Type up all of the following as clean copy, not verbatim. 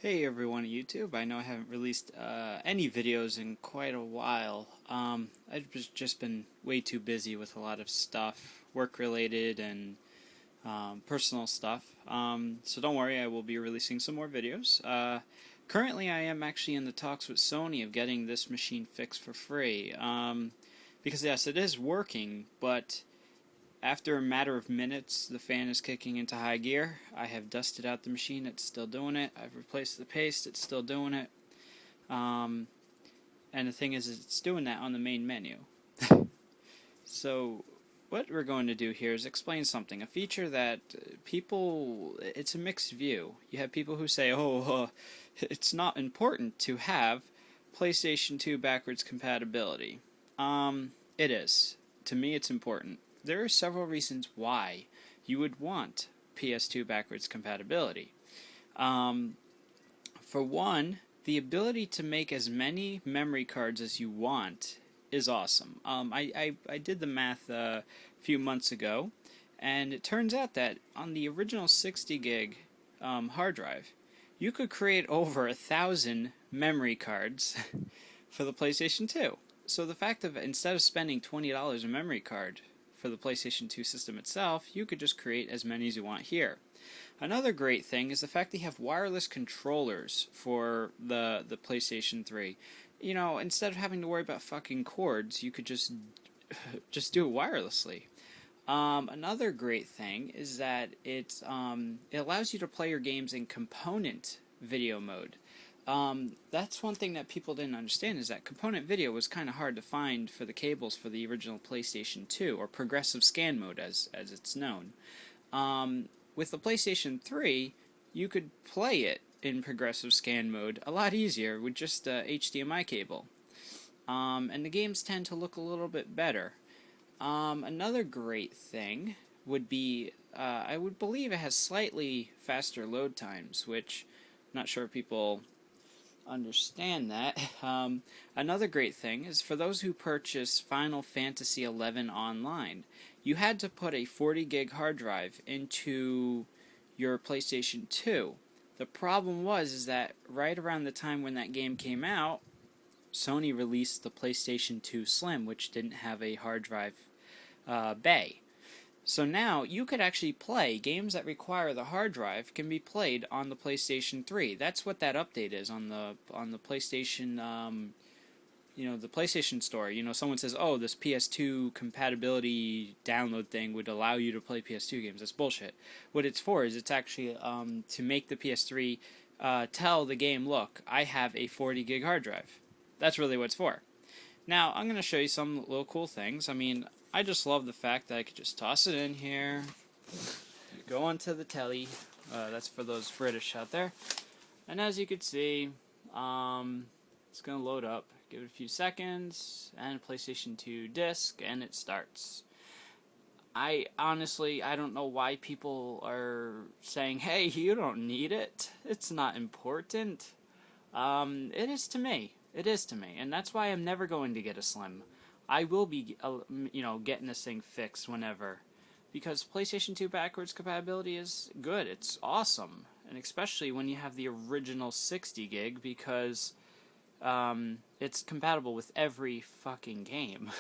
Hey everyone at YouTube. I know I haven't released any videos in quite a while. I've just been way too busy with a lot of stuff, work related and personal stuff. So don't worry, I will be releasing some more videos. Currently I am actually in the talks with Sony of getting this machine fixed for free. Because yes, it is working, but after a matter of minutes, the fan is kicking into high gear. I have dusted out the machine, it's still doing it. I've replaced the paste, it's still doing it. And the thing is it's doing that on the main menu. So, what we're going to do here is explain something. A feature that it's a mixed view. You have people who say, it's not important to have PlayStation 2 backwards compatibility. It is. To me, it's important. There are several reasons why you would want PS2 backwards compatibility. For one, the ability to make as many memory cards as you want is awesome. I did the math a few months ago, and it turns out that on the original 60 gig hard drive, you could create over 1,000 memory cards for the PlayStation 2. So the fact of instead of spending $20 a memory card for the PlayStation 2 system itself, you could just create as many as you want here. Another great thing is the fact that you have wireless controllers for the PlayStation 3. You know, instead of having to worry about fucking cords, you could just do it wirelessly. Another great thing is that it allows you to play your games in component video mode. That's one thing that people didn't understand, is that component video was kind of hard to find for the cables for the original PlayStation 2, or progressive scan mode as it's known. With the PlayStation 3, you could play it in progressive scan mode a lot easier with just a HDMI cable. And the games tend to look a little bit better. Another great thing would be, I would believe it has slightly faster load times, which I'm not sure if people understand that. Another great thing is for those who purchase Final Fantasy XI Online, you had to put a 40 gig hard drive into your PlayStation 2. The problem is that right around the time when that game came out, Sony released the PlayStation 2 Slim, which didn't have a hard drive bay. So now you could actually play games that require the hard drive can be played on the PlayStation 3. That's what that update is on the PlayStation, the PlayStation Store. You know, someone says, "Oh, this PS2 compatibility download thing would allow you to play PS2 games." That's bullshit. What it's for is it's actually to make the PS3 tell the game, "Look, I have a 40 gig hard drive." That's really what it's for. Now, I'm going to show you some little cool things. I mean, I just love the fact that I could just toss it in here, go onto the telly. That's for those British out there. And as you can see, it's going to load up. Give it a few seconds, and PlayStation 2 disc, and it starts. I don't know why people are saying, "Hey, you don't need it. It's not important." It is to me. It is to me, and that's why I'm never going to get a Slim. I will be, getting this thing fixed whenever, because PlayStation 2 backwards compatibility is good. It's awesome, and especially when you have the original 60 gig, because it's compatible with every fucking game.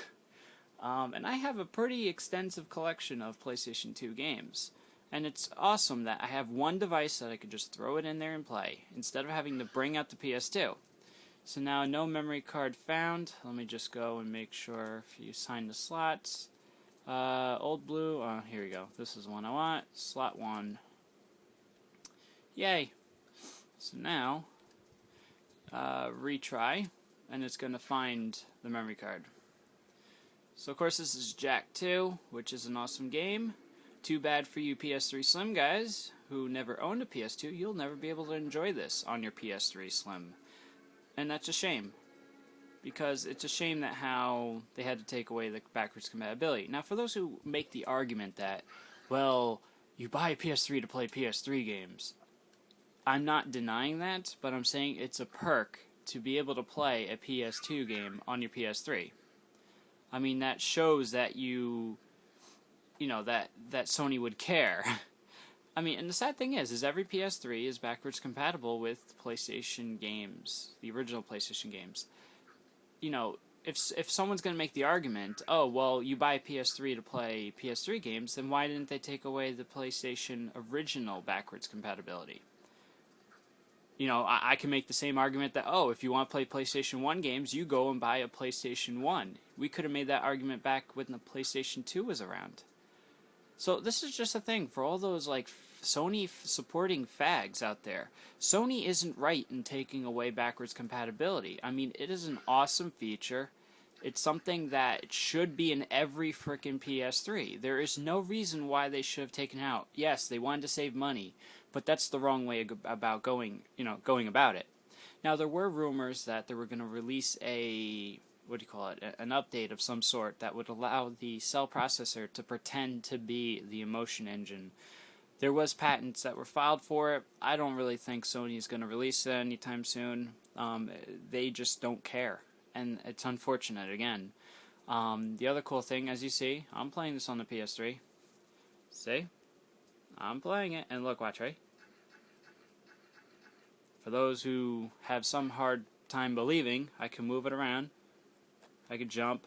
And I have a pretty extensive collection of PlayStation 2 games, and it's awesome that I have one device that I could just throw it in there and play, instead of having to bring out the PS2. So now, no memory card found. Let me just go and make sure if you sign the slots. Old blue. Oh, here we go. This is the one I want. Slot 1. Yay. So now, retry, and it's going to find the memory card. So, of course, this is Jak 2, which is an awesome game. Too bad for you PS3 Slim guys who never owned a PS2. You'll never be able to enjoy this on your PS3 Slim. And that's a shame, because it's a shame that how they had to take away the backwards compatibility. Now, for those who make the argument that, well, you buy a PS3 to play PS3 games, I'm not denying that, but I'm saying it's a perk to be able to play a PS2 game on your PS3. I mean, that shows that that Sony would care. I mean, and the sad thing is every PS3 is backwards compatible with PlayStation games, the original PlayStation games. You know, if someone's going to make the argument, oh, well, you buy a PS3 to play PS3 games, then why didn't they take away the PlayStation original backwards compatibility? You know, I can make the same argument that, oh, if you want to play PlayStation 1 games, you go and buy a PlayStation 1. We could have made that argument back when the PlayStation 2 was around. So this is just a thing for all those, like, Sony supporting fags out there. Sony isn't right in taking away backwards compatibility. I mean, it is an awesome feature. It's something that should be in every frickin' PS3. There is no reason why they should have taken it out. Yes, they wanted to save money, but that's the wrong way about going about it. Now, there were rumors that they were going to release an update of some sort that would allow the cell processor to pretend to be the emotion engine. There was patents that were filed for it. I don't really think Sony is going to release it anytime soon. They just don't care, and it's unfortunate again. The other cool thing, as you see, I'm playing this on the PS3. See? I'm playing it, and look, watch, right? For those who have some hard time believing, I can move it around. I could jump.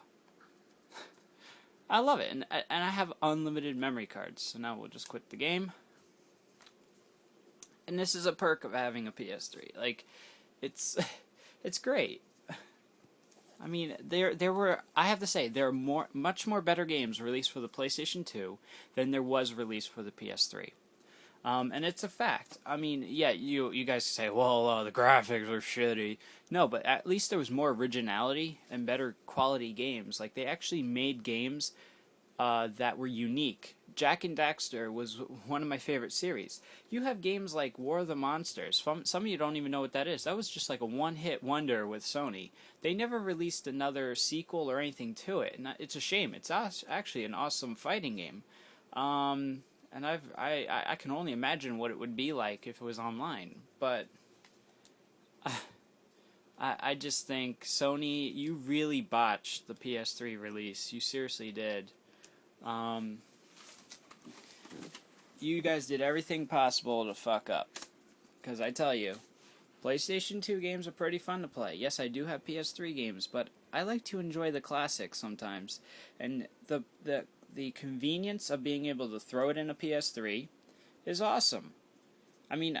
I love it, and I have unlimited memory cards. So now we'll just quit the game. And this is a perk of having a PS3. Like, it's great. I mean, I have to say, there are much more better games released for the PlayStation 2 than there was released for the PS3. And it's a fact. I mean, yeah, you guys say, well, the graphics are shitty. No, but at least there was more originality and better quality games. Like, they actually made games that were unique. Jak and Daxter was one of my favorite series. You have games like War of the Monsters. Some of you don't even know what that is. That was just like a one-hit wonder with Sony. They never released another sequel or anything to it, and it's a shame. It's actually an awesome fighting game. And I can only imagine what it would be like if it was online. But I just think, Sony, you really botched the PS3 release. You seriously did. You guys did everything possible to fuck up. Because I tell you, PlayStation 2 games are pretty fun to play. Yes, I do have PS3 games, but I like to enjoy the classics sometimes. And the convenience of being able to throw it in a PS3 is awesome. I mean,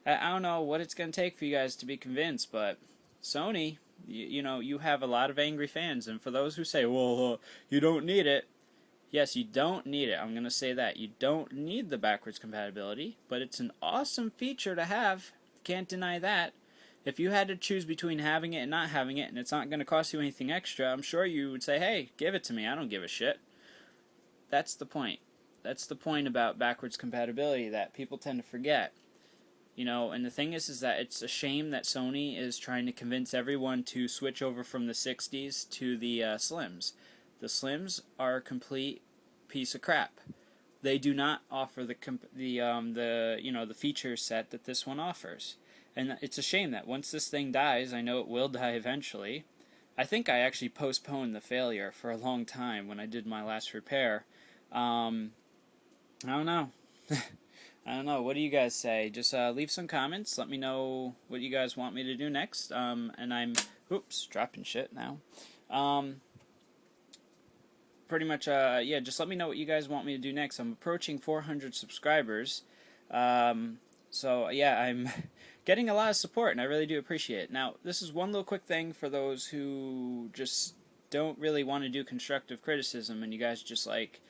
I don't know what it's going to take for you guys to be convinced, but Sony, you have a lot of angry fans, and for those who say, well, you don't need it, yes, you don't need it. I'm going to say that. You don't need the backwards compatibility, but it's an awesome feature to have. Can't deny that. If you had to choose between having it and not having it, and it's not going to cost you anything extra, I'm sure you would say, hey, give it to me. I don't give a shit. That's the point. That's the point about backwards compatibility that people tend to forget. And the thing is that it's a shame that Sony is trying to convince everyone to switch over from the 60s to the Slims. The Slims are a complete piece of crap. They do not offer the feature set that this one offers. And it's a shame that once this thing dies, I know it will die eventually. I think I actually postponed the failure for a long time when I did my last repair. I don't know. I don't know. What do you guys say? Just leave some comments. Let me know what you guys want me to do next. And I'm... Oops, dropping shit now. Pretty much, just let me know what you guys want me to do next. I'm approaching 400 subscribers. So, yeah, I'm getting a lot of support, and I really do appreciate it. Now, this is one little quick thing for those who just don't really want to do constructive criticism, and you guys just, like,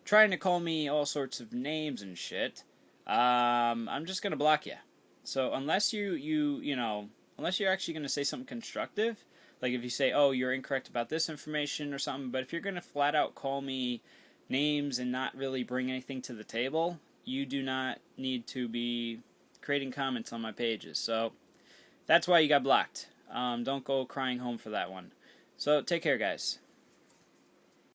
trying to call me all sorts of names and shit. I'm just going to block you. So, unless unless you're actually going to say something constructive, like if you say, oh, you're incorrect about this information or something, but if you're going to flat out call me names and not really bring anything to the table, you do not need to be creating comments on my pages. So that's why you got blocked. Don't go crying home for that one. So take care, guys.